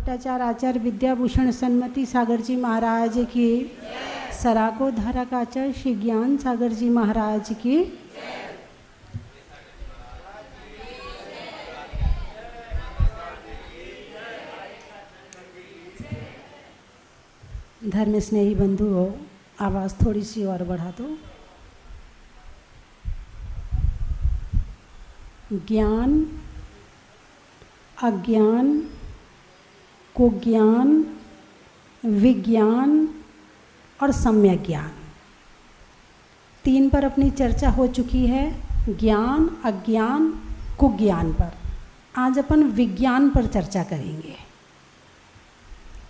भट्टाचार्य आचार्य विद्याभूषण सन्मति सागर जी महाराज की, सराको धारा का आचार्य श्री ज्ञान सागर जी महाराज की, धर्म स्नेही बंधु हो, आवाज़ थोड़ी सी और बढ़ा दो। ज्ञान, अज्ञान, कुज्ञान, विज्ञान और सम्यक ज्ञान, तीन पर अपनी चर्चा हो चुकी है। ज्ञान, अज्ञान, कुज्ञान पर आज अपन विज्ञान पर चर्चा करेंगे।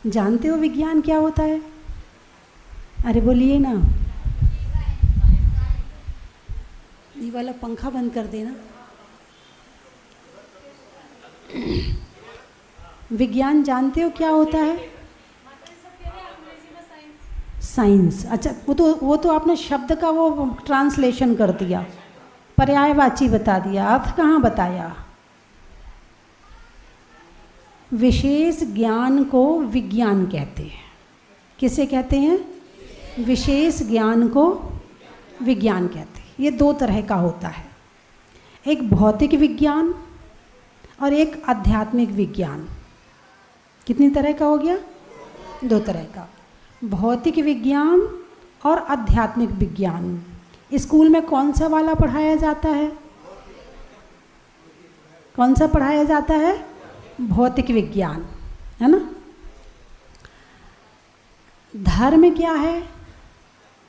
जानते हो विज्ञान क्या होता है? अरे बोलिए ना। ये वाला पंखा बंद कर देना। विज्ञान जानते हो क्या होता है? साइंस। अच्छा, वो तो आपने शब्द का वो ट्रांसलेशन कर दिया, पर्यायवाची बता दिया, अर्थ कहाँ बताया? विशेष ज्ञान को विज्ञान कहते हैं। किसे कहते हैं? विशेष ज्ञान को विज्ञान कहते हैं। ये दो तरह का होता है, एक भौतिक विज्ञान और एक आध्यात्मिक विज्ञान। कितनी तरह का हो गया? दो तरह का, भौतिक विज्ञान और आध्यात्मिक विज्ञान। स्कूल में कौन सा वाला पढ़ाया जाता है? कौन सा पढ़ाया जाता है? भौतिक विज्ञान, है ना। धर्म क्या है?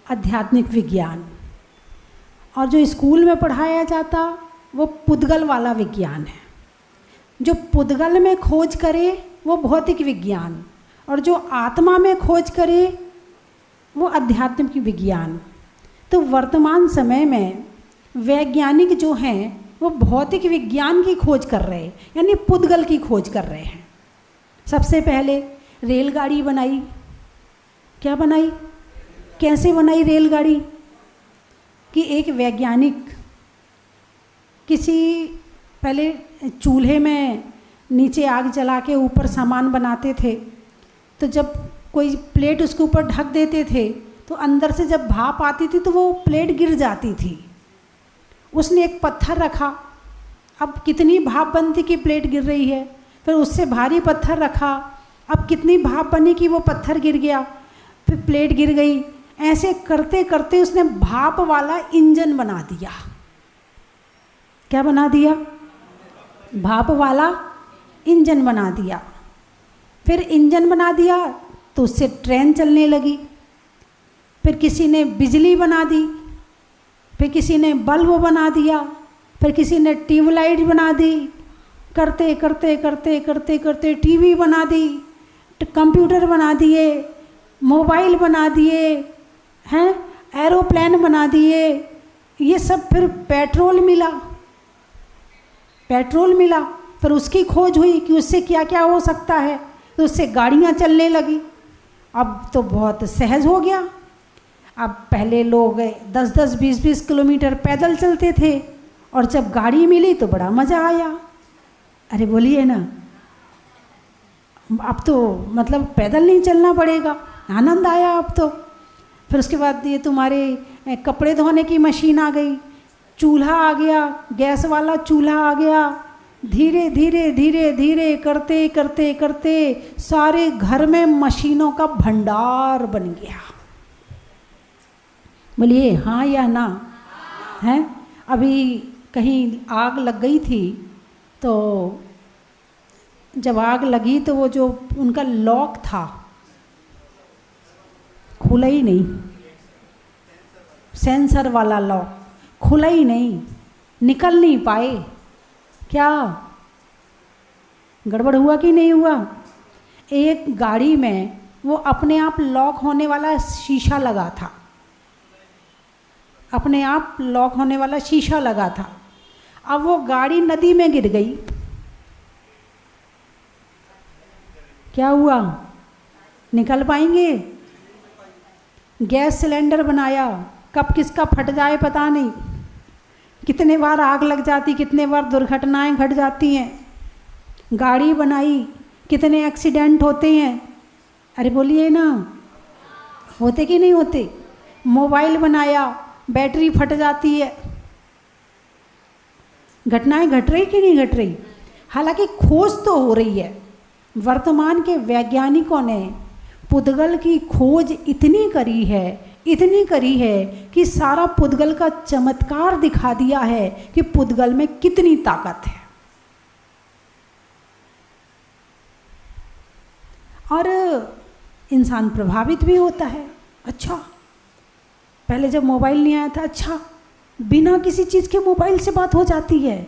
आध्यात्मिक विज्ञान। और जो स्कूल में पढ़ाया जाता वो पुद्गल वाला विज्ञान है। जो पुद्गल में खोज करे वो भौतिक विज्ञान, और जो आत्मा में खोज करे वो आध्यात्मिक विज्ञान। तो वर्तमान समय में वैज्ञानिक जो हैं वो भौतिक विज्ञान की खोज कर रहे हैं, यानी पुद्गल की खोज कर रहे हैं। सबसे पहले रेलगाड़ी बनाई। क्या बनाई? कैसे बनाई रेलगाड़ी? कि एक वैज्ञानिक किसी पहले चूल्हे में नीचे आग जला के ऊपर सामान बनाते थे, तो जब कोई प्लेट उसके ऊपर ढक देते थे तो अंदर से जब भाप आती थी तो वो प्लेट गिर जाती थी। उसने एक पत्थर रखा, अब कितनी भाप बनती कि प्लेट गिर रही है, फिर उससे भारी पत्थर रखा, अब कितनी भाप बनी कि वो पत्थर गिर गया, फिर प्लेट गिर गई। ऐसे करते करते उसने भाप वाला इंजन बना दिया। क्या बना दिया? भाप वाला इंजन बना दिया। फिर इंजन बना दिया तो उससे ट्रेन चलने लगी। फिर किसी ने बिजली बना दी, फिर किसी ने बल्ब बना दिया, फिर किसी ने ट्यूबलाइट बना दी। करते करते करते करते करते टीवी बना दी, कंप्यूटर बना दिए, मोबाइल बना दिए हैं, एरोप्लेन बना दिए। ये सब फिर पेट्रोल मिला, पेट्रोल मिला, फिर उसकी खोज हुई कि उससे क्या क्या हो सकता है, तो उससे गाड़ियाँ चलने लगी। अब तो बहुत सहज हो गया। अब पहले लोग 10-10, 20-20 किलोमीटर पैदल चलते थे, और जब गाड़ी मिली तो बड़ा मज़ा आया। अरे बोलिए ना, अब तो मतलब पैदल नहीं चलना पड़ेगा, आनंद आया अब तो। फिर उसके बाद ये तुम्हारे कपड़े धोने की मशीन आ गई, चूल्हा आ गया, गैस वाला चूल्हा आ गया। धीरे धीरे धीरे धीरे करते करते करते सारे घर में मशीनों का भंडार बन गया। बोलिए हाँ या ना? हैं? अभी कहीं आग लग गई थी, तो जब आग लगी तो वो जो उनका लॉक था खुला ही नहीं, सेंसर वाला लॉक खुला ही नहीं, निकल नहीं पाए। क्या गड़बड़ हुआ कि नहीं हुआ? एक गाड़ी में वो अपने आप लॉक होने वाला शीशा लगा था, अपने आप लॉक होने वाला शीशा लगा था। अब वो गाड़ी नदी में गिर गई। क्या हुआ? निकल पाएंगे? गैस सिलेंडर बनाया, कब किसका फट जाए पता नहीं, कितने बार आग लग जाती, कितने बार दुर्घटनाएं घट जाती हैं। गाड़ी बनाई, कितने एक्सीडेंट होते हैं, अरे बोलिए ना, होते कि नहीं होते? मोबाइल बनाया, बैटरी फट जाती है, घटनाएं घट रही कि नहीं घट रही? हालांकि खोज तो हो रही है। वर्तमान के वैज्ञानिकों ने पुद्गल की खोज इतनी करी है कि सारा पुद्गल का चमत्कार दिखा दिया है कि पुद्गल में कितनी ताकत है। और इंसान प्रभावित भी होता है। अच्छा, पहले जब मोबाइल नहीं आया था, अच्छा बिना किसी चीज़ के मोबाइल से बात हो जाती है।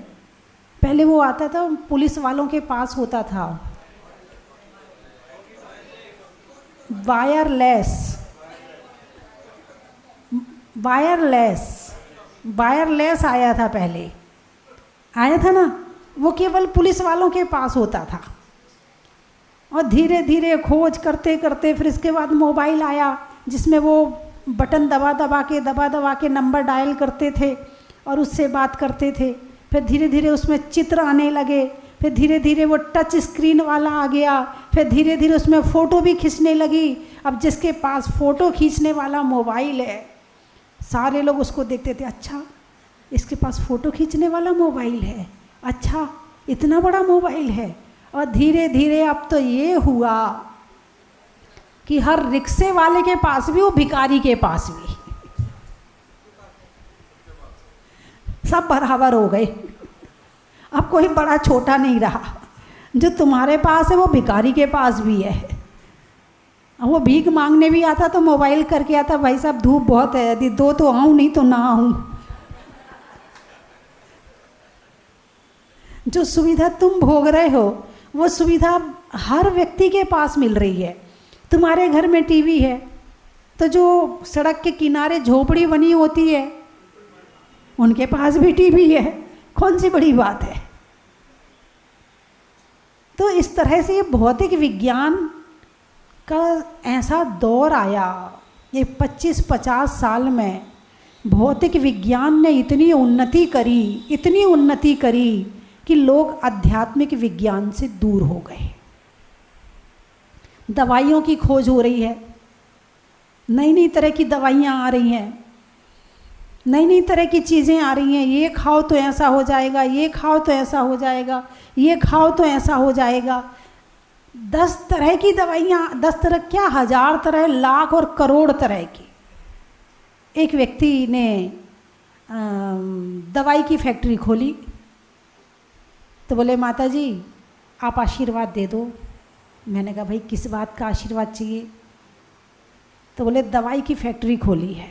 पहले वो आता था, पुलिस वालों के पास होता था वायरलेस आया था, पहले आया था ना, वो केवल पुलिस वालों के पास होता था। और धीरे धीरे खोज करते करते फिर इसके बाद मोबाइल आया, जिसमें वो बटन दबा दबा के नंबर डायल करते थे और उससे बात करते थे। फिर धीरे धीरे उसमें चित्र आने लगे, फिर धीरे धीरे वो टच स्क्रीन वाला आ गया, फिर धीरे धीरे उसमें फ़ोटो भी खींचने लगी। अब जिसके पास फ़ोटो खींचने वाला मोबाइल है, सारे लोग उसको देखते थे, अच्छा इसके पास फ़ोटो खींचने वाला मोबाइल है, अच्छा इतना बड़ा मोबाइल है। और धीरे धीरे अब तो ये हुआ कि हर रिक्शे वाले के पास भी, वो भिखारी के पास भी, सब बराबर हो गए। अब कोई बड़ा छोटा नहीं रहा, जो तुम्हारे पास है वो भिखारी के पास भी है। वो भीख मांगने भी आता तो मोबाइल करके आता, भाई साहब धूप बहुत है, यदि दो तो आऊँ, नहीं तो ना आऊँ। जो सुविधा तुम भोग रहे हो वो सुविधा हर व्यक्ति के पास मिल रही है। तुम्हारे घर में टीवी है तो जो सड़क के किनारे झोपड़ी बनी होती है उनके पास भी टीवी है, कौन सी बड़ी बात है? तो इस तरह से ये भौतिक विज्ञान का ऐसा दौर आया, ये 25-50 साल में भौतिक विज्ञान ने इतनी उन्नति करी कि लोग आध्यात्मिक विज्ञान से दूर हो गए। दवाइयों की खोज हो रही है, नई नई तरह की दवाइयाँ आ रही हैं, नई नई तरह की चीज़ें आ रही हैं। ये खाओ तो ऐसा हो जाएगा, ये खाओ तो ऐसा हो जाएगा, ये खाओ तो ऐसा हो जाएगा। 10 तरह की दवाइयाँ, 10 तरह क्या, 1000 तरह, लाख और करोड़ तरह की। एक व्यक्ति ने दवाई की फैक्ट्री खोली, तो बोले माता जी आप आशीर्वाद दे दो। मैंने कहा भाई किस बात का आशीर्वाद चाहिए? तो बोले दवाई की फैक्ट्री खोली है।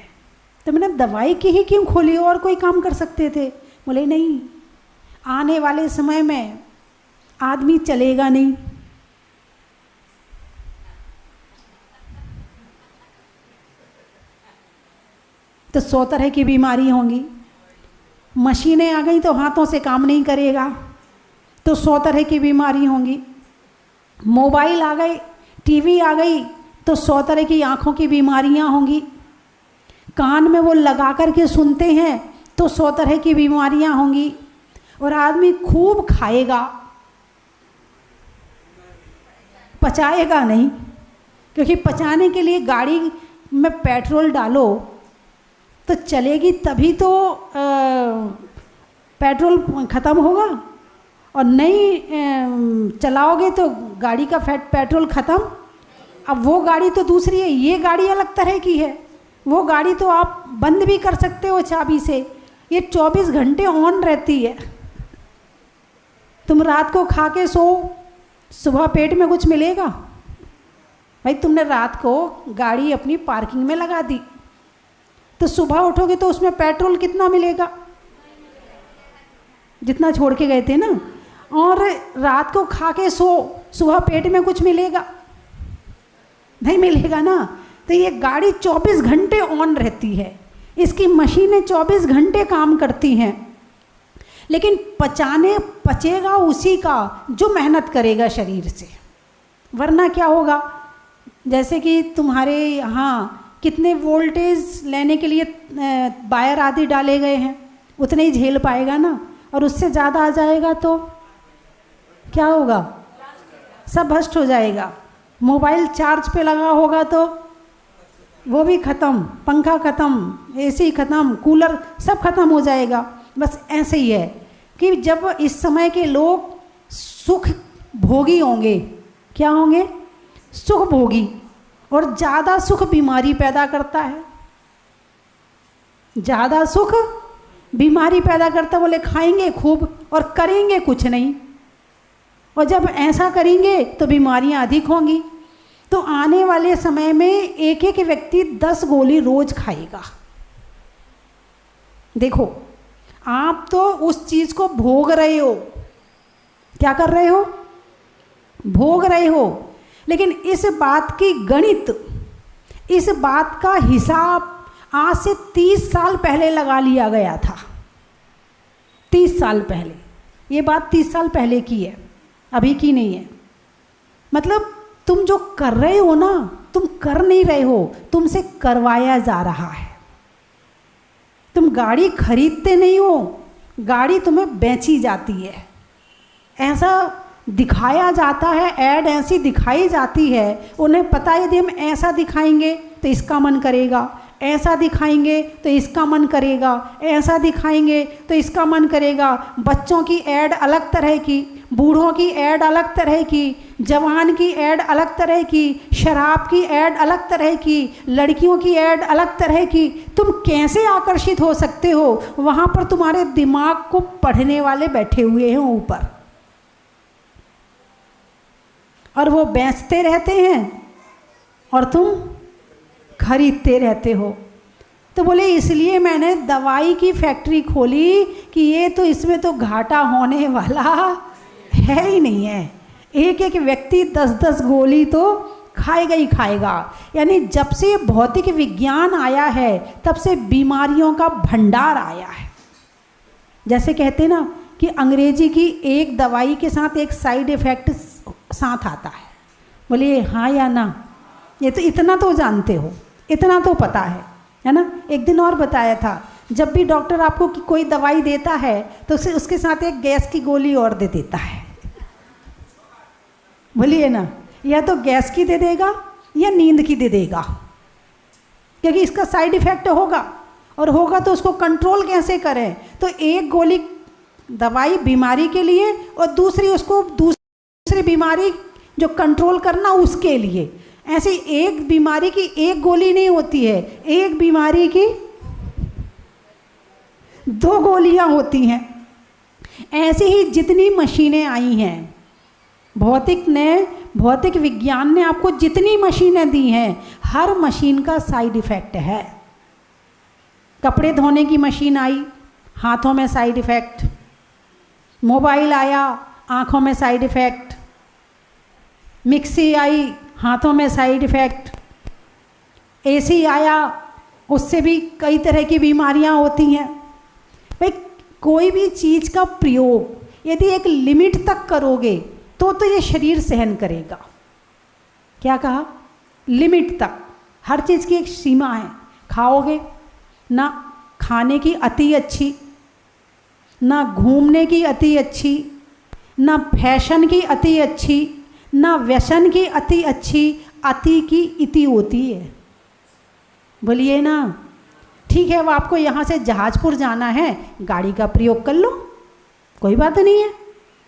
तो मैंने दवाई की ही क्यों खोली, और कोई काम कर सकते थे? बोले नहीं, आने वाले समय में आदमी चलेगा नहीं, तो 100 तरह की बीमारी होंगी। मशीनें आ गई तो हाथों से काम नहीं करेगा, तो 100 तरह की बीमारी होंगी। मोबाइल आ गई, टीवी आ गई, तो 100 तरह की आँखों की बीमारियाँ होंगी। कान में वो लगा कर के सुनते हैं तो 100 तरह की बीमारियाँ होंगी। और आदमी खूब खाएगा, पचाएगा नहीं, क्योंकि पचाने के लिए गाड़ी में पेट्रोल डालो तो चलेगी, तभी तो पेट्रोल ख़त्म होगा, और नहीं चलाओगे तो गाड़ी का पेट्रोल ख़त्म। अब वो गाड़ी तो दूसरी है, ये गाड़ी अलग तरह की है। वो गाड़ी तो आप बंद भी कर सकते हो चाबी से, ये 24 घंटे ऑन रहती है। तुम रात को खा के सो, सुबह पेट में कुछ मिलेगा? भाई तुमने रात को गाड़ी अपनी पार्किंग में लगा दी, तो सुबह उठोगे तो उसमें पेट्रोल कितना मिलेगा? जितना छोड़ के गए थे ना। और रात को खा के सो, सुबह पेट में कुछ मिलेगा? नहीं मिलेगा ना। तो ये गाड़ी 24 घंटे ऑन रहती है, इसकी मशीनें 24 घंटे काम करती हैं, लेकिन पचेगा उसी का जो मेहनत करेगा शरीर से। वरना क्या होगा, जैसे कि तुम्हारे यहाँ कितने वोल्टेज लेने के लिए वायर आदि डाले गए हैं, उतने ही झेल पाएगा ना। और उससे ज़्यादा आ जाएगा तो क्या होगा? सब भ्रष्ट हो जाएगा। मोबाइल चार्ज पे लगा होगा तो वो भी ख़त्म, पंखा ख़त्म, एसी ख़त्म, कूलर सब ख़त्म हो जाएगा। बस ऐसे ही है कि जब इस समय के लोग सुख भोगी होंगे, क्या होंगे? सुख भोगी। और ज़्यादा सुख बीमारी पैदा करता है, ज़्यादा सुख बीमारी पैदा करता। बोले खाएंगे खूब और करेंगे कुछ नहीं, और जब ऐसा करेंगे तो बीमारियां अधिक होंगी। तो आने वाले समय में एक एक व्यक्ति 10 गोली रोज खाएगा। देखो, आप तो उस चीज़ को भोग रहे हो। क्या कर रहे हो? भोग रहे हो। लेकिन इस बात की गणित, इस बात का हिसाब आज से 30 साल पहले लगा लिया गया था। 30 साल पहले, ये बात 30 साल पहले की है, अभी की नहीं है। मतलब तुम जो कर रहे हो ना, तुम कर नहीं रहे हो, तुमसे करवाया जा रहा है। तुम गाड़ी खरीदते नहीं हो, गाड़ी तुम्हें बेची जाती है। ऐसा दिखाया जाता है, ऐड ऐसी दिखाई जाती है, उन्हें पता है यदि हम ऐसा दिखाएंगे तो इसका मन करेगा, ऐसा दिखाएंगे तो इसका मन करेगा, ऐसा दिखाएंगे तो इसका मन करेगा। बच्चों की ऐड अलग तरह की, बूढ़ों की ऐड अलग तरह की, जवान की ऐड अलग तरह की, शराब की ऐड अलग तरह की, लड़कियों की ऐड अलग तरह की। तुम कैसे आकर्षित हो सकते हो? वहाँ पर तुम्हारे दिमाग को पढ़ने वाले बैठे हुए हैं ऊपर, और वो बेचते रहते हैं और तुम खरीदते रहते हो। तो बोले इसलिए मैंने दवाई की फैक्ट्री खोली कि ये तो इसमें तो घाटा होने वाला है ही नहीं है। एक एक व्यक्ति 10-10 गोली तो खाएगा ही खाएगा। यानी जब से भौतिक विज्ञान आया है तब से बीमारियों का भंडार आया है। जैसे कहते हैं ना कि अंग्रेजी की एक दवाई के साथ एक साइड इफ़ेक्ट साथ आता है। बोलिए हाँ या ना? ये तो इतना तो जानते हो, इतना तो पता है ना? एक दिन और बताया था, जब भी डॉक्टर आपको कोई दवाई देता है तो उसके साथ एक गैस की गोली और दे देता है। बोलिए ना, या तो गैस की दे देगा या नींद की दे देगा, क्योंकि इसका साइड इफ़ेक्ट होगा, और होगा तो उसको कंट्रोल कैसे करें? तो एक गोली दवाई बीमारी के लिए और दूसरी उसको दूसरी बीमारी जो कंट्रोल करना उसके लिए। ऐसे एक बीमारी की एक गोली नहीं होती है, एक बीमारी की 2 गोलियां होती हैं। ऐसे ही जितनी मशीनें आई हैं, भौतिक विज्ञान ने आपको जितनी मशीनें दी हैं, हर मशीन का साइड इफ़ेक्ट है। कपड़े धोने की मशीन आई, हाथों में साइड इफ़ेक्ट। मोबाइल आया, आँखों में साइड इफ़ेक्ट। मिक्सी आई, हाथों में साइड इफ़ेक्ट। एसी आया, उससे भी कई तरह की बीमारियां होती हैं। भाई कोई भी चीज़ का प्रयोग यदि एक लिमिट तक करोगे तो ये शरीर सहन करेगा। क्या कहा? लिमिट तक। हर चीज़ की एक सीमा है। खाओगे ना खाने की अति अच्छी, ना घूमने की अति अच्छी, ना फैशन की अति अच्छी, ना व्यसन की अति अच्छी। अति की इति होती है। बोलिए ना? ठीक है, वो आपको यहाँ से जहाजपुर जाना है, गाड़ी का प्रयोग कर लो, कोई बात नहीं है।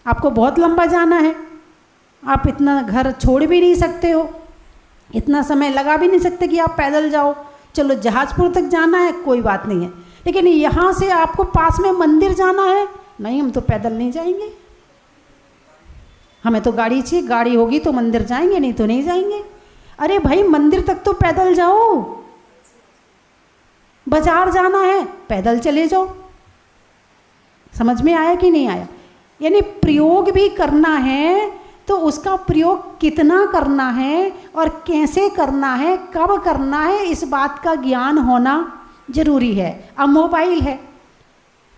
आपको बहुत लंबा जाना है, आप इतना घर छोड़ भी नहीं सकते हो, इतना समय लगा भी नहीं सकते कि आप पैदल जाओ। चलो जहाजपुर तक जाना है, कोई बात नहीं है। लेकिन यहाँ से आपको पास में मंदिर जाना है, नहीं हम तो पैदल नहीं जाएंगे, हमें तो गाड़ी चाहिए, गाड़ी होगी तो मंदिर जाएंगे, नहीं तो नहीं जाएंगे। अरे भाई मंदिर तक तो पैदल जाओ, बाजार जाना है पैदल चले जाओ। समझ में आया कि नहीं आया? यानी प्रयोग भी करना है तो उसका प्रयोग कितना करना है और कैसे करना है, कब करना है, इस बात का ज्ञान होना जरूरी है। अब मोबाइल है,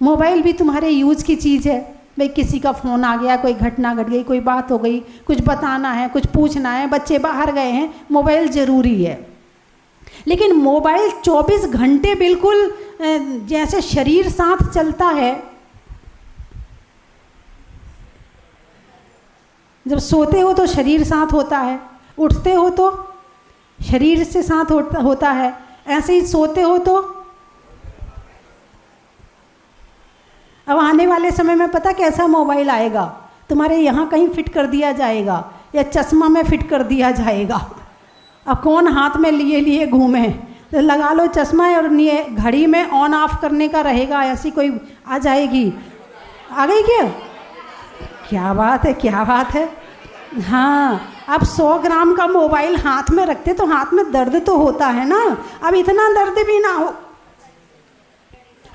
मोबाइल भी तुम्हारे यूज की चीज़ है। भाई किसी का फ़ोन आ गया, कोई घटना घट गई, कोई बात हो गई, कुछ बताना है, कुछ पूछना है, बच्चे बाहर गए हैं, मोबाइल ज़रूरी है। लेकिन मोबाइल 24 घंटे बिल्कुल जैसे शरीर साथ चलता है, जब सोते हो तो शरीर साथ होता है, उठते हो तो शरीर से साथ होता है, ऐसे ही सोते हो तो। अब आने वाले समय में पता कैसा मोबाइल आएगा, तुम्हारे यहाँ कहीं फिट कर दिया जाएगा या चश्मा में फिट कर दिया जाएगा। अब कौन हाथ में लिए लिए घूमे, तो लगा लो चश्मा और घड़ी में ऑन ऑफ करने का रहेगा, ऐसी कोई आ जाएगी। आ गई क्या? क्या बात है, क्या बात है। हाँ, अब 100 ग्राम का मोबाइल हाथ में रखते तो हाथ में दर्द तो होता है ना, अब इतना दर्द भी ना हो।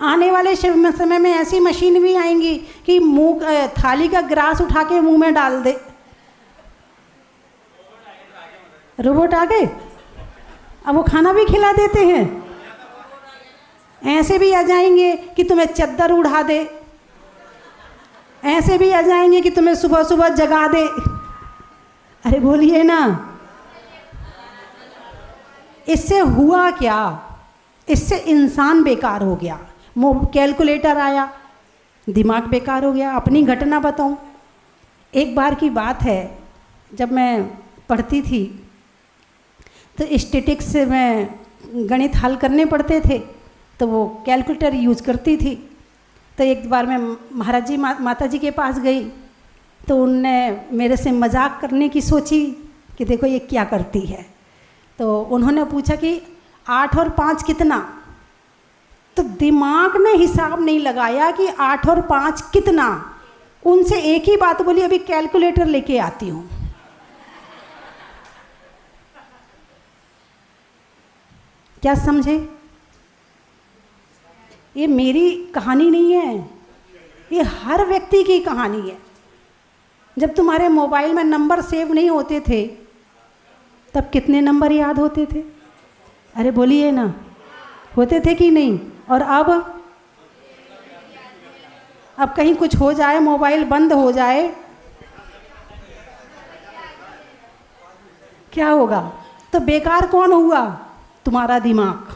आने वाले समय में ऐसी मशीन भी आएंगी कि मुंह थाली का ग्रास उठा के मुंह में डाल दे। रोबोट आ गए, अब वो खाना भी खिला देते हैं। ऐसे भी आ जाएंगे कि तुम्हें चद्दर उड़ा दे, ऐसे भी आ जाएंगे कि तुम्हें सुबह सुबह जगा दे। अरे बोलिए ना, इससे हुआ क्या? इससे इंसान बेकार हो गया। कैलकुलेटर आया, दिमाग बेकार हो गया। अपनी घटना बताऊं, एक बार की बात है, जब मैं पढ़ती थी तो स्टैटिक्स से मैं गणित हल करने पड़ते थे, तो वो कैलकुलेटर यूज करती थी। तो एक बार मैं महाराज जी माता जी के पास गई, तो उनने मेरे से मजाक करने की सोची कि देखो ये क्या करती है। तो उन्होंने पूछा कि 8 और 5 कितना? तो दिमाग ने हिसाब नहीं लगाया कि 8 और 5 कितना। उनसे एक ही बात बोली, अभी कैलकुलेटर लेके आती हूँ। क्या समझे? ये मेरी कहानी नहीं है, ये हर व्यक्ति की कहानी है। जब तुम्हारे मोबाइल में नंबर सेव नहीं होते थे तब कितने नंबर याद होते थे? अरे बोलिए ना, होते थे कि नहीं? और अब कहीं कुछ हो जाए, मोबाइल बंद हो जाए, क्या होगा? तो बेकार कौन हुआ? तुम्हारा दिमाग।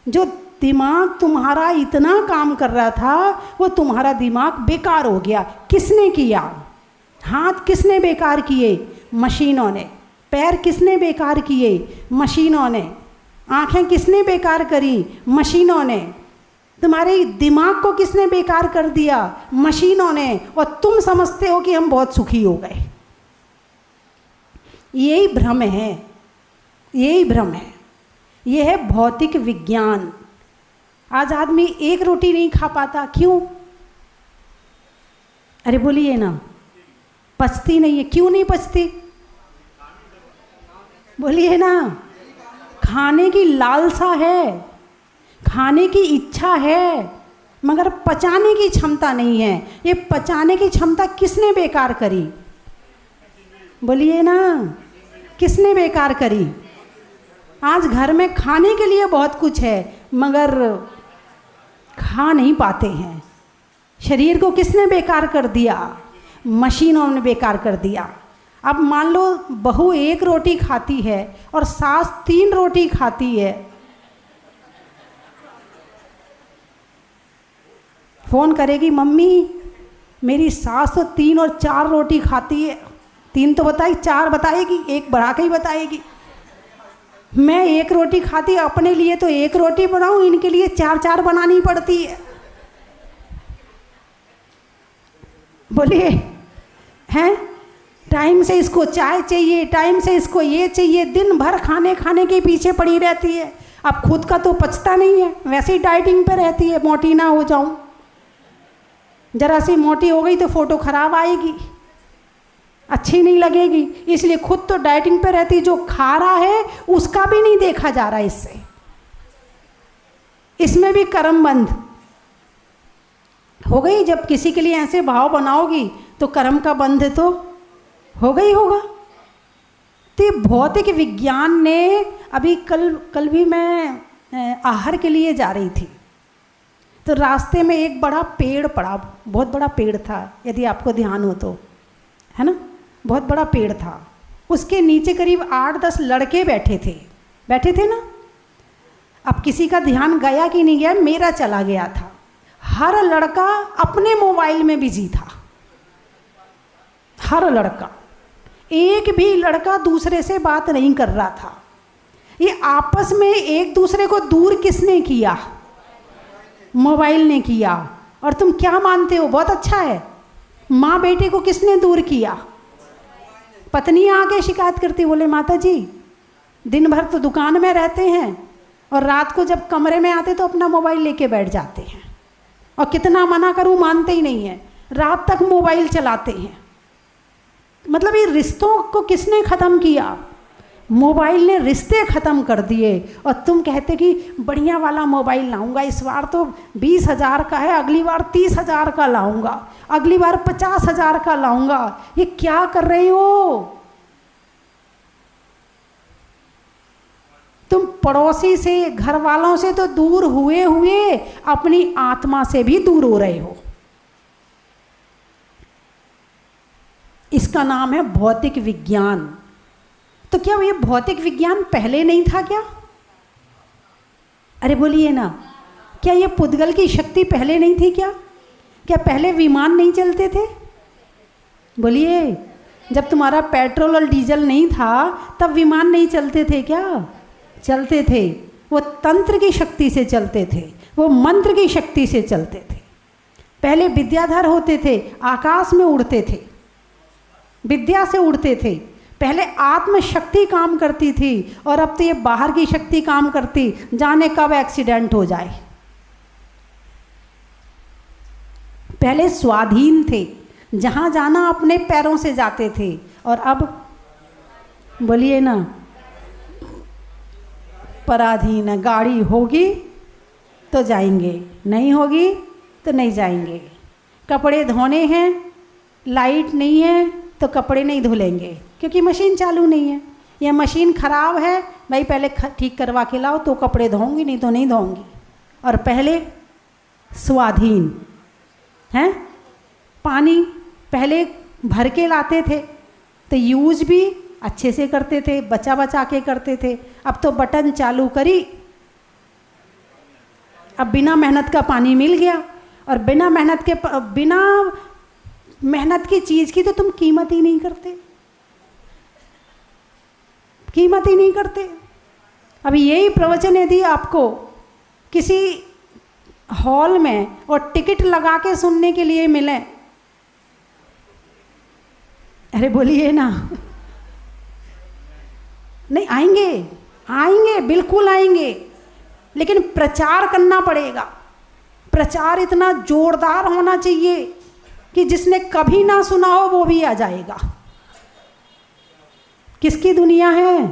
जो दिमाग तुम्हारा इतना काम कर रहा था, वो तुम्हारा दिमाग बेकार हो गया। किसने किया? हाथ किसने बेकार किए? मशीनों ने। पैर किसने बेकार किए? मशीनों ने। आंखें किसने बेकार करी? मशीनों ने। तुम्हारे दिमाग को किसने बेकार कर दिया? मशीनों ने। और तुम समझते हो कि हम बहुत सुखी हो गए। यही भ्रम है, यही भ्रम है। यह है भौतिक विज्ञान। आज आदमी एक रोटी नहीं खा पाता, क्यों? अरे बोलिए ना, पचती नहीं है। क्यों नहीं पचती? बोलिए ना, खाने की लालसा है, खाने की इच्छा है, मगर पचाने की क्षमता नहीं है। ये पचाने की क्षमता किसने बेकार करी? बोलिए ना, किसने बेकार करी? आज घर में खाने के लिए बहुत कुछ है, मगर खा नहीं पाते हैं। शरीर को किसने बेकार कर दिया? मशीनों ने बेकार कर दिया। अब मान लो बहू 1 रोटी खाती है और सास 3 रोटी खाती है, फोन करेगी, मम्मी मेरी सास तो 3 और 4 रोटी खाती है। 3 तो बताई, 4 बताएगी, 1 बढ़ा के ही बताएगी। मैं 1 रोटी खाती, अपने लिए तो 1 रोटी बनाऊं, इनके लिए 4-4 बनानी पड़ती है। बोलिए, हैं? टाइम से इसको चाय चाहिए, टाइम से इसको ये चाहिए, दिन भर खाने खाने के पीछे पड़ी रहती है। अब खुद का तो पचता नहीं है, वैसे ही डाइटिंग पे रहती है, मोटी ना हो जाऊं। जरा सी मोटी हो गई तो फोटो खराब आएगी, अच्छी नहीं लगेगी, इसलिए खुद तो डाइटिंग पे रहती। जो खा रहा है उसका भी नहीं देखा जा रहा। इससे इसमें भी कर्म बंध हो गई। जब किसी के लिए ऐसे भाव बनाओगी तो कर्म का बंध तो होगा ही होगा। तो भौतिक विज्ञान ने अभी कल भी मैं आहार के लिए जा रही थी, तो रास्ते में एक बड़ा पेड़ पड़ा, बहुत बड़ा पेड़ था, यदि आपको ध्यान हो तो, है ना, बहुत बड़ा पेड़ था। उसके नीचे करीब 8-10 लड़के बैठे थे ना। अब किसी का ध्यान गया कि नहीं गया, मेरा चला गया था। हर लड़का अपने मोबाइल में बिजी था, हर लड़का। एक भी लड़का दूसरे से बात नहीं कर रहा था। ये आपस में एक दूसरे को दूर किसने किया? मोबाइल ने किया। और तुम क्या मानते हो बहुत अच्छा है? माँ बेटे को किसने दूर किया? पत्नी आके शिकायत करती, बोले माता जी दिन भर तो दुकान में रहते हैं और रात को जब कमरे में आते तो अपना मोबाइल लेके बैठ जाते हैं, और कितना मना करूं मानते ही नहीं है, रात तक मोबाइल चलाते हैं। मतलब ये रिश्तों को किसने ख़त्म किया? मोबाइल ने रिश्ते ख़त्म कर दिए। और तुम कहते कि बढ़िया वाला मोबाइल लाऊंगा, इस बार तो 20,000 का है, अगली बार 30,000 का लाऊंगा, अगली बार 50,000 का लाऊंगा। ये क्या कर रहे हो? तुम पड़ोसी से, घर वालों से तो दूर हुए हुए अपनी आत्मा से भी दूर हो रहे हो। इसका नाम है भौतिक विज्ञान। तो क्या ये भौतिक विज्ञान पहले नहीं था क्या? अरे बोलिए ना, क्या ये पुद्गल की शक्ति पहले नहीं थी क्या? क्या पहले विमान नहीं चलते थे? बोलिए, जब तुम्हारा पेट्रोल और डीजल नहीं था तब विमान नहीं चलते थे क्या? चलते थे। वो तंत्र की शक्ति से चलते थे, वो मंत्र की शक्ति से चलते थे। पहले विद्याधर होते थे, आकाश में उड़ते थे, विद्या से उड़ते थे। पहले आत्म शक्ति काम करती थी, और अब तो ये बाहर की शक्ति काम करती, जाने कब एक्सीडेंट हो जाए। पहले स्वाधीन थे, जहाँ जाना अपने पैरों से जाते थे, और अब बोलिए ना पराधीन है। गाड़ी होगी तो जाएंगे, नहीं होगी तो नहीं जाएंगे। कपड़े धोने हैं, लाइट नहीं है तो कपड़े नहीं धुलेंगे क्योंकि मशीन चालू नहीं है, या मशीन ख़राब है, भाई पहले ठीक करवा के लाओ तो कपड़े धोऊंगी, नहीं तो नहीं धोऊंगी। और पहले स्वाधीन हैं। पानी पहले भर के लाते थे तो यूज भी अच्छे से करते थे, बचा बचा के करते थे। अब तो बटन चालू करी, अब बिना मेहनत का पानी मिल गया, और बिना मेहनत की चीज़ की तो तुम कीमत ही नहीं करते, कीमत ही नहीं करते। अभी यही प्रवचन यदि आपको किसी हॉल में और टिकट लगा के सुनने के लिए मिले, अरे बोलिए ना, नहीं आएंगे? आएंगे, बिल्कुल आएंगे, लेकिन प्रचार करना पड़ेगा। प्रचार इतना जोरदार होना चाहिए कि जिसने कभी ना सुना हो वो भी आ जाएगा। किसकी दुनिया है?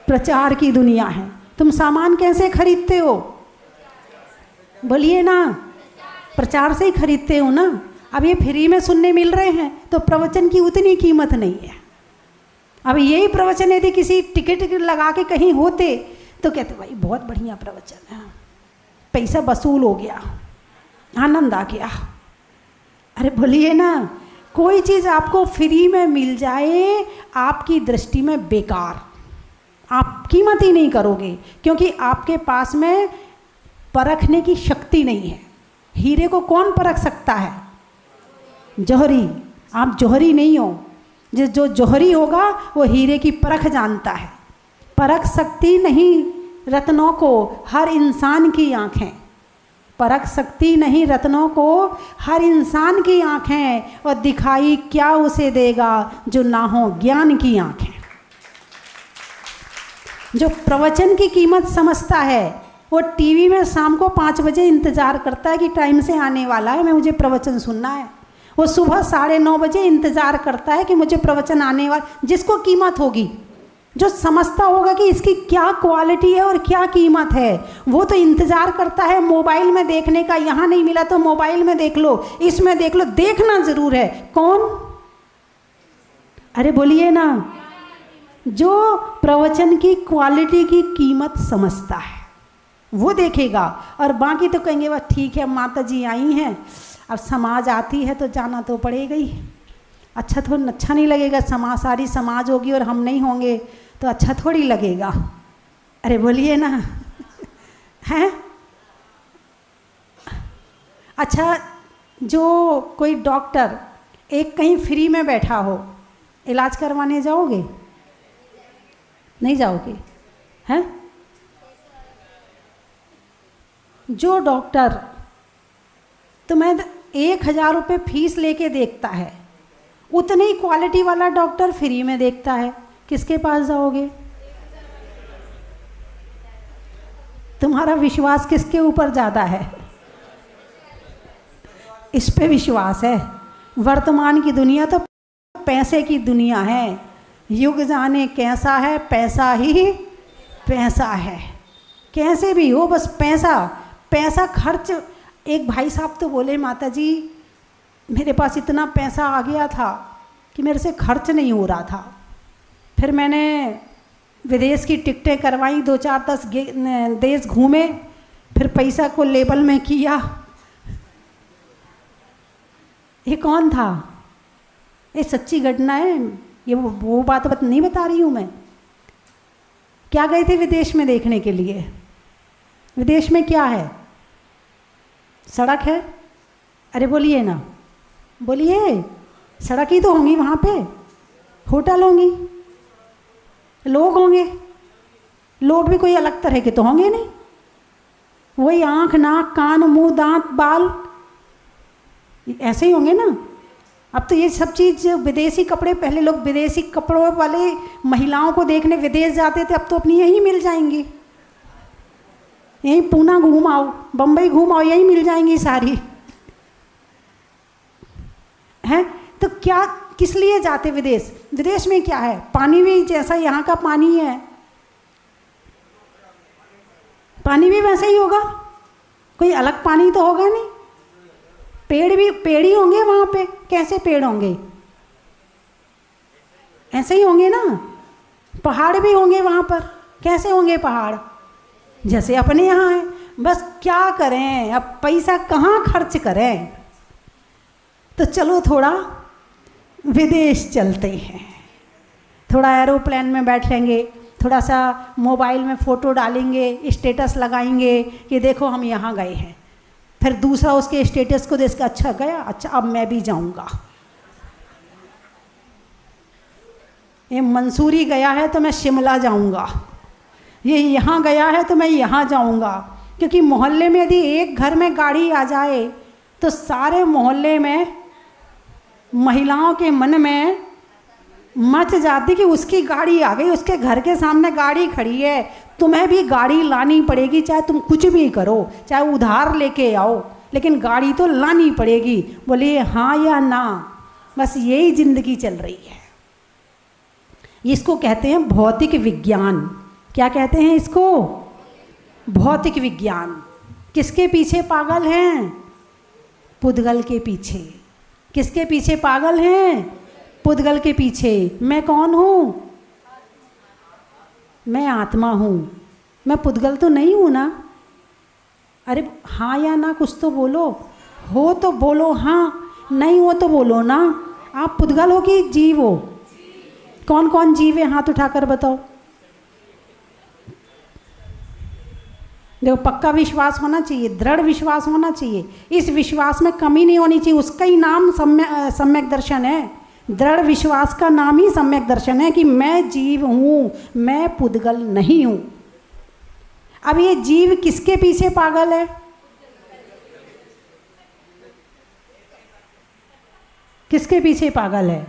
प्रचार की दुनिया है। तुम सामान कैसे खरीदते हो? बोलिए ना, प्रचार से ही खरीदते हो ना। अब ये फ्री में सुनने मिल रहे हैं तो प्रवचन की उतनी कीमत नहीं है। अब यही प्रवचन यदि किसी टिकट लगा के कहीं होते तो कहते भाई बहुत बढ़िया प्रवचन है, पैसा वसूल हो गया, आनंद आ गया। अरे बोलिए ना, कोई चीज़ आपको फ्री में मिल जाए आपकी दृष्टि में बेकार, आप कीमत ही नहीं करोगे, क्योंकि आपके पास में परखने की शक्ति नहीं है। हीरे को कौन परख सकता है? जौहरी। आप जौहरी नहीं हो। जो जौहरी होगा वो हीरे की परख जानता है। परख सकती नहीं रत्नों को हर इंसान की आँखें, परख सकती नहीं रत्नों को हर इंसान की आँखें, और दिखाई क्या उसे देगा जो ना हो ज्ञान की आँखें। जो प्रवचन की कीमत समझता है वो टीवी में शाम को 5 बजे इंतज़ार करता है कि टाइम से आने वाला है, मैं मुझे प्रवचन सुनना है। वो सुबह 9:30 बजे इंतज़ार करता है कि मुझे प्रवचन आने वाला। जिसको कीमत होगी, जो समझता होगा कि इसकी क्या क्वालिटी है और क्या कीमत है, वो तो इंतज़ार करता है। मोबाइल में देखने का, यहाँ नहीं मिला तो मोबाइल में देख लो, इसमें देख लो, देखना ज़रूर है। कौन? अरे बोलिए ना, जो प्रवचन की क्वालिटी की कीमत समझता है वो देखेगा। और बाकी तो कहेंगे बस ठीक है, माता जी आई हैं, अब समाज आती है तो जाना तो पड़ेगा ही। अच्छा नहीं लगेगा, सारी समाज होगी और हम नहीं होंगे तो अच्छा थोड़ी लगेगा। अरे बोलिए ना हैं। अच्छा, जो कोई डॉक्टर एक कहीं फ्री में बैठा हो, इलाज करवाने जाओगे? नहीं जाओगे? हैं? जो डॉक्टर तुम्हें 1,000 रुपये फीस लेके देखता है, उतनी ही क्वालिटी वाला डॉक्टर फ्री में देखता है, किसके पास जाओगे? तुम्हारा विश्वास किसके ऊपर ज़्यादा है? इस पे विश्वास है। वर्तमान की दुनिया तो पैसे की दुनिया है। युग जाने कैसा है, पैसा ही पैसा है। कैसे भी हो, बस पैसा पैसा खर्च। एक भाई साहब तो बोले, माता जी मेरे पास इतना पैसा आ गया था कि मेरे से खर्च नहीं हो रहा था। फिर मैंने विदेश की टिकटें करवाई, 2-4-10 देश घूमे, फिर पैसा को लेबल में किया। ये कौन था? ये सच्ची घटना है, ये वो बात नहीं बता रही हूँ मैं। क्या गए थे विदेश में देखने के लिए? विदेश में क्या है? सड़क है? अरे बोलिए ना, बोलिए। सड़क ही तो होंगी वहाँ पे, होटल होंगी, लोग होंगे। लोग भी कोई अलग तरह के तो होंगे नहीं, वही आँख नाक कान मुंह दांत बाल ऐसे ही होंगे ना। अब तो ये सब चीज़, विदेशी कपड़े, पहले लोग विदेशी कपड़ों वाले महिलाओं को देखने विदेश जाते थे, अब तो अपनी यहीं मिल जाएंगी। यहीं पूना घूम आओ, बम्बई घूम आओ, यहीं मिल जाएंगी सारी। हैं तो क्या, किस लिए जाते विदेश? विदेश में क्या है? पानी भी जैसा यहाँ का पानी है, पानी भी वैसा ही होगा, कोई अलग पानी तो होगा नहीं। पेड़ भी पेड़ ही होंगे वहाँ पे। कैसे पेड़ होंगे? ऐसे ही होंगे ना। पहाड़ भी होंगे वहाँ पर। कैसे होंगे पहाड़? जैसे अपने यहाँ है। बस क्या करें, अब पैसा कहाँ खर्च करें? तो चलो थोड़ा विदेश चलते हैं, थोड़ा एरोप्लेन में बैठेंगे, थोड़ा सा मोबाइल में फ़ोटो डालेंगे, स्टेटस लगाएंगे कि देखो हम यहाँ गए हैं। फिर दूसरा उसके स्टेटस को देख के, अच्छा गया, अच्छा अब मैं भी जाऊँगा। ये मंसूरी गया है तो मैं शिमला जाऊँगा, ये यहाँ गया है तो मैं यहाँ जाऊँगा। क्योंकि मोहल्ले में यदि एक घर में गाड़ी आ जाए तो सारे मोहल्ले में महिलाओं के मन में मच जाती कि उसकी गाड़ी आ गई, उसके घर के सामने गाड़ी खड़ी है, तुम्हें भी गाड़ी लानी पड़ेगी, चाहे तुम कुछ भी करो, चाहे उधार लेके आओ, लेकिन गाड़ी तो लानी पड़ेगी। बोलिए हाँ या ना। बस यही जिंदगी चल रही है। इसको कहते हैं भौतिक विज्ञान। क्या कहते हैं इसको? भौतिक विज्ञान। किसके पीछे पागल हैं? पुद्गल के पीछे। किसके पीछे पागल हैं? पुद्गल के पीछे। मैं कौन हूँ? मैं आत्मा हूँ, मैं पुद्गल तो नहीं हूँ ना। अरे हाँ या ना कुछ तो बोलो। हो तो बोलो हाँ, नहीं हो तो बोलो ना। आप पुद्गल हो कि जीव हो? कौन कौन जीव है? हाथ उठाकर बताओ। देखो, पक्का विश्वास होना चाहिए, दृढ़ विश्वास होना चाहिए। इस विश्वास में कमी नहीं होनी चाहिए। उसका ही नाम सम्यक दर्शन है। दृढ़ विश्वास का नाम ही सम्यक दर्शन है कि मैं जीव हूँ, मैं पुद्गल नहीं हूँ। अब ये जीव किसके पीछे पागल है? किसके पीछे पागल है?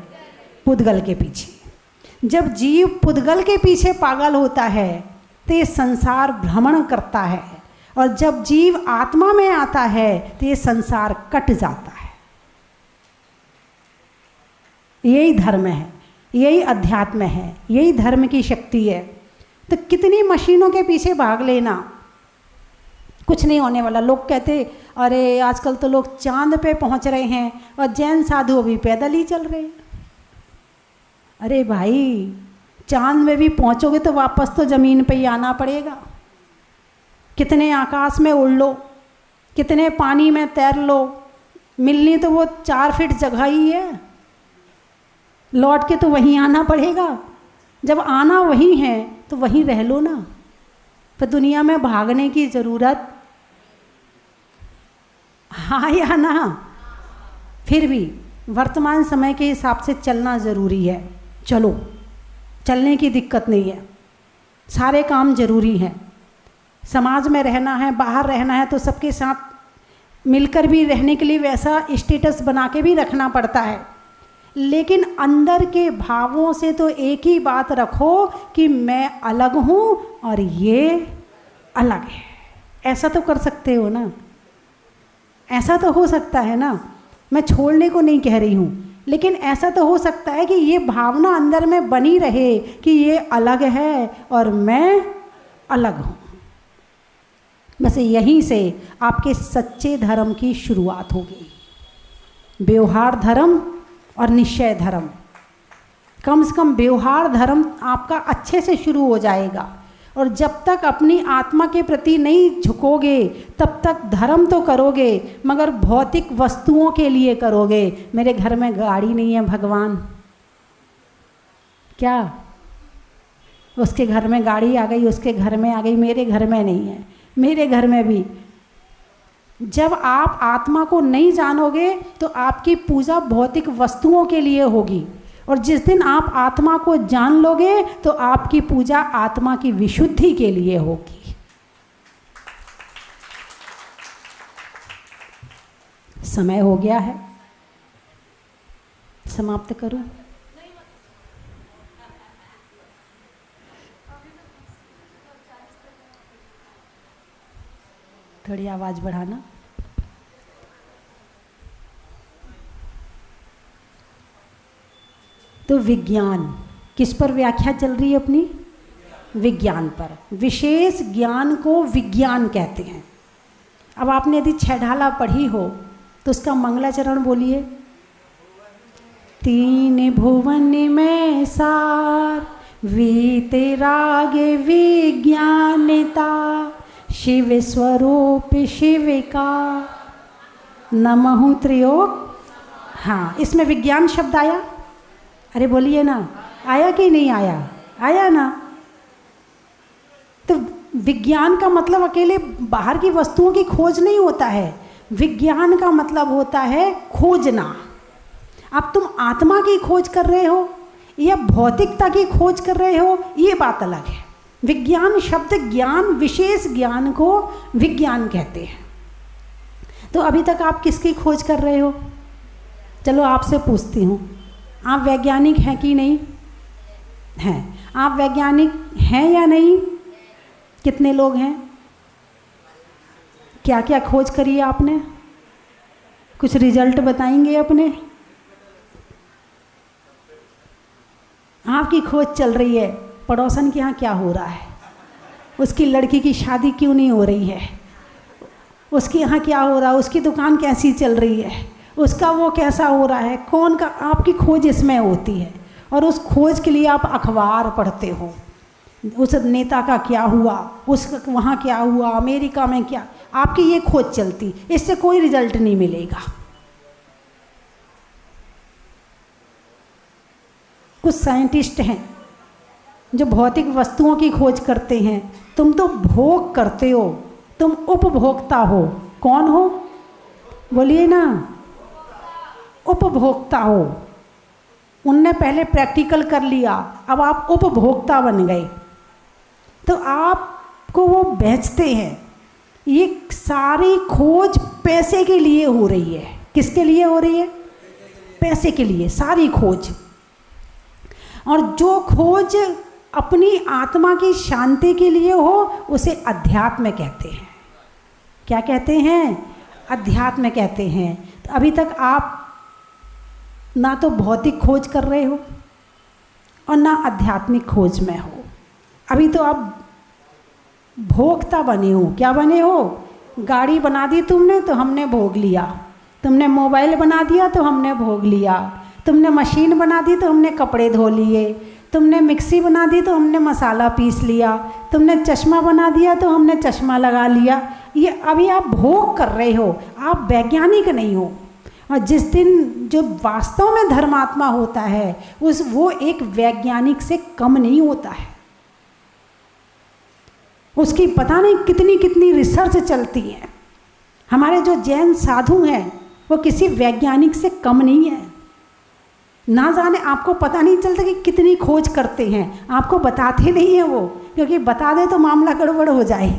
पुद्गल के पीछे। जब जीव पुद्गल के पीछे पागल होता है तो ये संसार भ्रमण करता है, और जब जीव आत्मा में आता है तो ये संसार कट जाता है। यही धर्म है, यही अध्यात्म है, यही धर्म की शक्ति है। तो कितनी मशीनों के पीछे भाग लेना, कुछ नहीं होने वाला। लोग कहते अरे आजकल तो लोग चांद पे पहुंच रहे हैं और जैन साधु भी पैदल ही चल रहे हैं। अरे भाई, चांद में भी पहुंचोगे तो वापस तो ज़मीन पे ही आना पड़ेगा। कितने आकाश में उड़ लो, कितने पानी में तैर लो, मिलनी तो वो 4 फीट जगह ही है। लौट के तो वहीं आना पड़ेगा। जब आना वहीं है तो वहीं रह लो ना। पर दुनिया में भागने की ज़रूरत, हाँ या ना? फिर भी वर्तमान समय के हिसाब से चलना ज़रूरी है। चलो, चलने की दिक्कत नहीं है, सारे काम जरूरी हैं, समाज में रहना है, बाहर रहना है तो सबके साथ मिलकर भी रहने के लिए वैसा स्टेटस बना के भी रखना पड़ता है, लेकिन अंदर के भावों से तो एक ही बात रखो कि मैं अलग हूँ और ये अलग है। ऐसा तो कर सकते हो ना, ऐसा तो हो सकता है ना। मैं छोड़ने को नहीं कह रही हूँ, लेकिन ऐसा तो हो सकता है कि ये भावना अंदर में बनी रहे कि ये अलग है और मैं अलग हूँ। बस यहीं से आपके सच्चे धर्म की शुरुआत होगी। व्यवहार धर्म और निश्चय धर्म, कम से कम व्यवहार धर्म आपका अच्छे से शुरू हो जाएगा। और जब तक अपनी आत्मा के प्रति नहीं झुकोगे तब तक धर्म तो करोगे, मगर भौतिक वस्तुओं के लिए करोगे। मेरे घर में गाड़ी नहीं है भगवान, क्या उसके घर में गाड़ी आ गई, उसके घर में आ गई, मेरे घर में नहीं है। मेरे घर में भी जब आप आत्मा को नहीं जानोगे तो आपकी पूजा भौतिक वस्तुओं के लिए होगी, और जिस दिन आप आत्मा को जान लोगे तो आपकी पूजा आत्मा की विशुद्धि के लिए होगी। समय हो गया है, समाप्त करूं? थोड़ी आवाज बढ़ाना। तो विज्ञान किस पर व्याख्या चल रही है अपनी? विज्ञान पर। विशेष ज्ञान को विज्ञान कहते हैं। अब आपने यदि छेढ़ाला पढ़ी हो तो उसका मंगलाचरण बोलिए। तीन भुवन में सार वीते रागे विज्ञानिता, शिव स्वरूप शिव का नमः त्रियोग। हाँ, इसमें विज्ञान शब्द आया? अरे बोलिए ना, आया कि नहीं आया? आया ना। तो विज्ञान का मतलब अकेले बाहर की वस्तुओं की खोज नहीं होता है। विज्ञान का मतलब होता है खोजना। अब तुम आत्मा की खोज कर रहे हो या भौतिकता की खोज कर रहे हो, ये बात अलग है। विज्ञान शब्द ज्ञान, विशेष ज्ञान को विज्ञान कहते हैं। तो अभी तक आप किसकी खोज कर रहे हो? चलो आपसे पूछती हूँ, आप वैज्ञानिक हैं कि नहीं हैं? आप वैज्ञानिक हैं या नहीं? कितने लोग हैं? क्या क्या खोज करी है आपने? कुछ रिजल्ट बताएंगे अपने? आपकी खोज चल रही है, पड़ोसन के यहाँ क्या हो रहा है, उसकी लड़की की शादी क्यों नहीं हो रही है, उसके यहाँ क्या हो रहा है, उसकी दुकान कैसी चल रही है, उसका वो कैसा हो रहा है, कौन का। आपकी खोज इसमें होती है, और उस खोज के लिए आप अखबार पढ़ते हो, उस नेता का क्या हुआ, उसका वहाँ क्या हुआ, अमेरिका में क्या। आपकी ये खोज चलती, इससे कोई रिजल्ट नहीं मिलेगा। कुछ साइंटिस्ट हैं जो भौतिक वस्तुओं की खोज करते हैं। तुम तो भोग करते हो, तुम उपभोक्ता हो। कौन हो? बोलिए ना, उपभोक्ता हो। उनने पहले प्रैक्टिकल कर लिया, अब आप उपभोक्ता बन गए, तो आपको वो बेचते हैं। ये सारी खोज पैसे के लिए हो रही है। किसके लिए हो रही है? पैसे के लिए सारी खोज। और जो खोज अपनी आत्मा की शांति के लिए हो उसे अध्यात्म कहते हैं। क्या कहते हैं? अध्यात्म कहते हैं। तो अभी तक आप ना तो भौतिक खोज कर रहे हो और ना आध्यात्मिक खोज में हो। अभी तो आप भोक्ता बने हो। क्या बने हो? गाड़ी बना दी तुमने तो हमने भोग लिया, तुमने मोबाइल बना दिया तो हमने भोग लिया, तुमने मशीन बना दी तो हमने कपड़े धो लिए, तुमने मिक्सी बना दी तो हमने मसाला पीस लिया, तुमने चश्मा बना दिया तो हमने चश्मा लगा लिया। ये अभी आप भोग कर रहे हो, आप वैज्ञानिक नहीं हो। और जिस दिन जो वास्तव में धर्मात्मा होता है वो एक वैज्ञानिक से कम नहीं होता है। उसकी पता नहीं कितनी कितनी रिसर्च चलती है। हमारे जो जैन साधु हैं वो किसी वैज्ञानिक से कम नहीं है। ना जाने आपको पता नहीं चलता कि कितनी खोज करते हैं, आपको बताते नहीं हैं वो, क्योंकि बता दे तो मामला गड़बड़ हो जाए।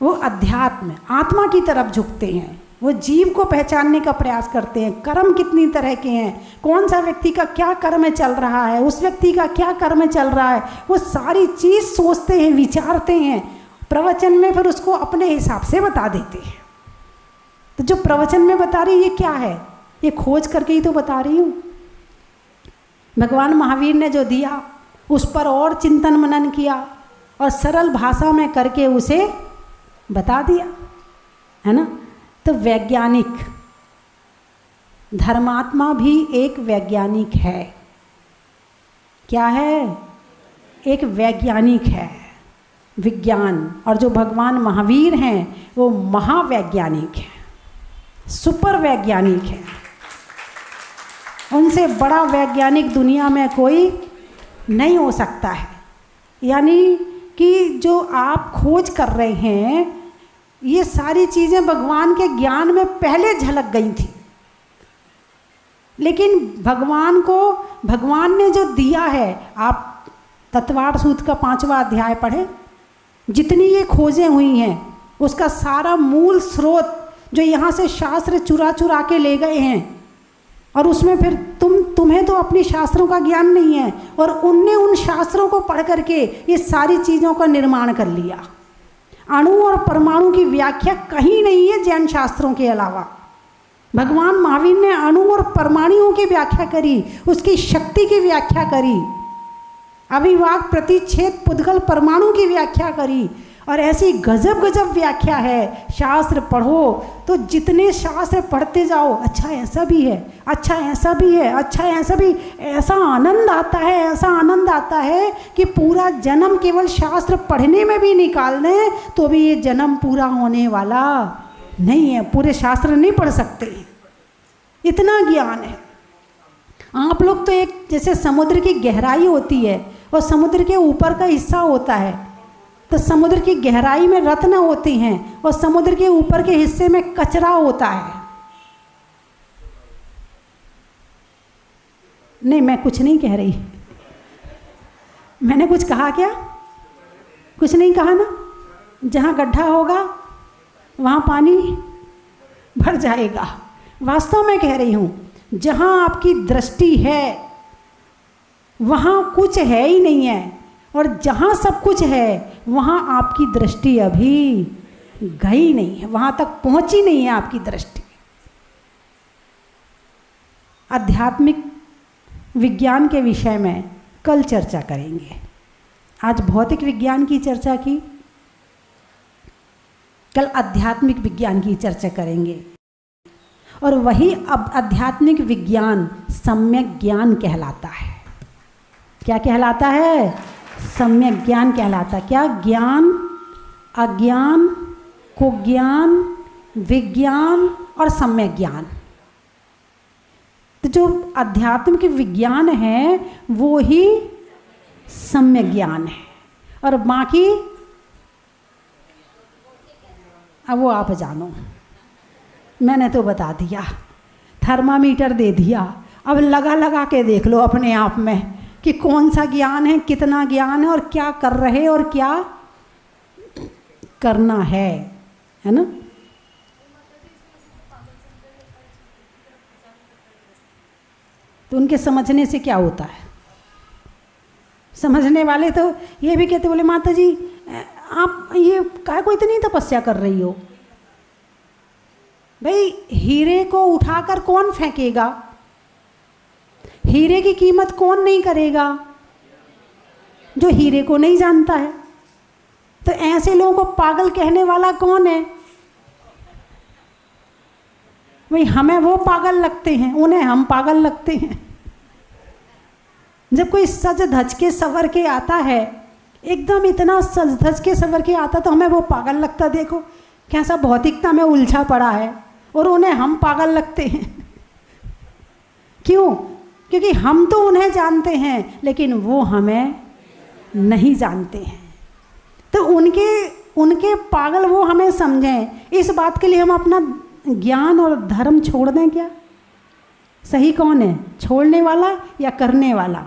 वो अध्यात्म आत्मा की तरफ झुकते हैं, वो जीव को पहचानने का प्रयास करते हैं। कर्म कितनी तरह के हैं, कौन सा व्यक्ति का क्या कर्म चल रहा है, उस व्यक्ति का क्या कर्म चल रहा है, वो सारी चीज़ सोचते हैं, विचारते हैं, प्रवचन में फिर उसको अपने हिसाब से बता देते हैं। तो जो प्रवचन में बता रही ये क्या है, ये खोज करके ही तो बता रही हूँ। भगवान महावीर ने जो दिया उस पर और चिंतन मनन किया और सरल भाषा में करके उसे बता दिया, है ना। तो वैज्ञानिक, धर्मात्मा भी एक वैज्ञानिक है। क्या है? एक वैज्ञानिक है, विज्ञान। और जो भगवान महावीर हैं वो महावैज्ञानिक है, सुपर वैज्ञानिक है। उनसे बड़ा वैज्ञानिक दुनिया में कोई नहीं हो सकता है। यानी कि जो आप खोज कर रहे हैं ये सारी चीज़ें भगवान के ज्ञान में पहले झलक गई थी, लेकिन भगवान ने जो दिया है, आप तत्वार्थ सूत्र का 5वां अध्याय पढ़े, जितनी ये खोजें हुई हैं उसका सारा मूल स्रोत जो यहाँ से शास्त्र चुरा चुरा के ले गए हैं, और उसमें फिर तुम्हें तो अपने शास्त्रों का ज्ञान नहीं है, और उनने उन शास्त्रों को पढ़ करके ये सारी चीज़ों का निर्माण कर लिया। अणु और परमाणु की व्याख्या कहीं नहीं है जैन शास्त्रों के अलावा। भगवान महावीर ने अणु और परमाणुओं की व्याख्या करी, उसकी शक्ति की व्याख्या करी, अभिवाक प्रतिच्छेद पुद्गल परमाणु की व्याख्या करी, और ऐसी गजब गजब व्याख्या है। शास्त्र पढ़ो तो जितने शास्त्र पढ़ते जाओ, अच्छा ऐसा भी है, अच्छा ऐसा भी है, अच्छा ऐसा भी, ऐसा आनंद आता है, ऐसा आनंद आता है कि पूरा जन्म केवल शास्त्र पढ़ने में भी निकाल दें तो भी ये जन्म पूरा होने वाला नहीं है। पूरे शास्त्र नहीं पढ़ सकते, इतना ज्ञान है। आप लोग तो एक जैसे समुद्र की गहराई होती है और समुद्र के ऊपर का हिस्सा होता है, तो समुद्र की गहराई में रत्न होते हैं और समुद्र के ऊपर के हिस्से में कचरा होता है। नहीं, मैं कुछ नहीं कह रही, मैंने कुछ कहा क्या? कुछ नहीं कहा ना। जहाँ गड्ढा होगा वहाँ पानी भर जाएगा। वास्तव में कह रही हूँ, जहाँ आपकी दृष्टि है वहाँ कुछ है ही नहीं है, और जहाँ सब कुछ है वहाँ आपकी दृष्टि अभी गई नहीं है, वहाँ तक पहुँची नहीं है आपकी दृष्टि। आध्यात्मिक विज्ञान के विषय में कल चर्चा करेंगे। आज भौतिक विज्ञान की चर्चा की, कल आध्यात्मिक विज्ञान की चर्चा करेंगे। और वही अब आध्यात्मिक विज्ञान सम्यक ज्ञान कहलाता है। क्या कहलाता है? सम्यक ज्ञान कहलाता है। क्या? ज्ञान, अज्ञान, कुज्ञान, विज्ञान और सम्यक ज्ञान। तो जो अध्यात्म के विज्ञान है वो ही सम्यक ज्ञान है, और बाकी अब वो आप जानो। मैंने तो बता दिया, थर्मामीटर दे दिया, अब लगा लगा के देख लो अपने आप में कि कौन सा ज्ञान है, कितना ज्ञान है, और क्या कर रहे और क्या करना है ना। तो उनके समझने से क्या होता है? समझने वाले तो ये भी कहते, बोले माता जी आप ये काय को इतनी तपस्या कर रही हो? भाई हीरे को उठाकर कौन फेंकेगा? हीरे की कीमत कौन नहीं करेगा? जो हीरे को नहीं जानता है। तो ऐसे लोगों को पागल कहने वाला कौन है? भाई हमें वो पागल लगते हैं, उन्हें हम पागल लगते हैं। जब कोई सज धज के सवर के आता है, एकदम इतना सज धज के सवर के आता, तो हमें वो पागल लगता। देखो कैसा भौतिकता में उलझा पड़ा है, और उन्हें हम पागल लगते हैं। क्यों? क्योंकि हम तो उन्हें जानते हैं लेकिन वो हमें नहीं जानते हैं। तो उनके पागल वो हमें समझें, इस बात के लिए हम अपना ज्ञान और धर्म छोड़ दें क्या? सही कौन है, छोड़ने वाला या करने वाला?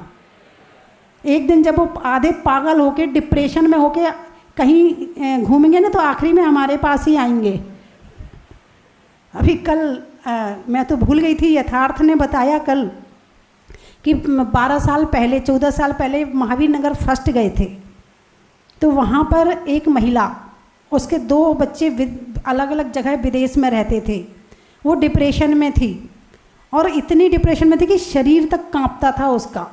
एक दिन जब वो आधे पागल होके डिप्रेशन में होके कहीं घूमेंगे ना, तो आखिरी में हमारे पास ही आएंगे। अभी कल मैं तो भूल गई थी, यथार्थ ने बताया कल कि 12 साल पहले 14 साल पहले महावीर नगर फर्स्ट गए थे। तो वहाँ पर एक महिला, उसके 2 बच्चे अलग अलग जगह विदेश में रहते थे। वो डिप्रेशन में थी और इतनी डिप्रेशन में थी कि शरीर तक कांपता था उसका।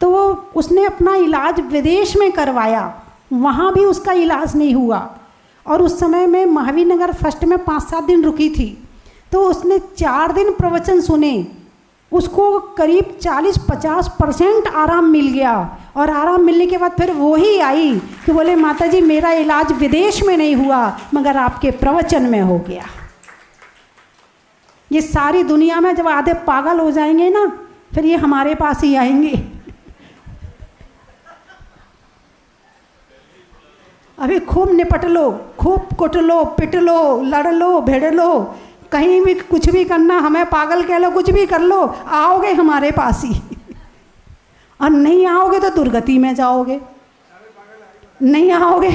तो वो उसने अपना इलाज विदेश में करवाया, वहाँ भी उसका इलाज नहीं हुआ। और उस समय में महावीर नगर फर्स्ट में 5-7 दिन रुकी थी। तो उसने 4 दिन प्रवचन सुने, उसको करीब 40-50% आराम मिल गया। और आराम मिलने के बाद फिर वो ही आई कि बोले माता जी मेरा इलाज विदेश में नहीं हुआ मगर आपके प्रवचन में हो गया। ये सारी दुनिया में जब आधे पागल हो जाएंगे ना, फिर ये हमारे पास ही आएंगे। अभी खूब निपट लो, खूब कुट लो, पिट लो, लड़ लो, भिड़ लो, कहीं भी कुछ भी करना, हमें पागल कह लो, कुछ भी कर लो, आओगे हमारे पास ही। और नहीं आओगे तो दुर्गति में जाओगे, नहीं आओगे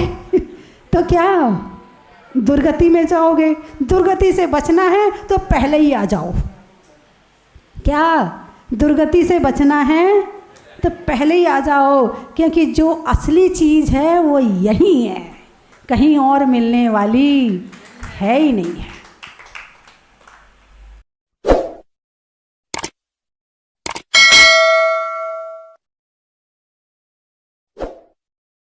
तो क्या दुर्गति में जाओगे। दुर्गति से बचना है तो पहले ही आ जाओ। क्या दुर्गति से बचना है तो पहले ही आ जाओ, क्योंकि जो असली चीज़ है वो यही है, कहीं और मिलने वाली है ही नहीं है।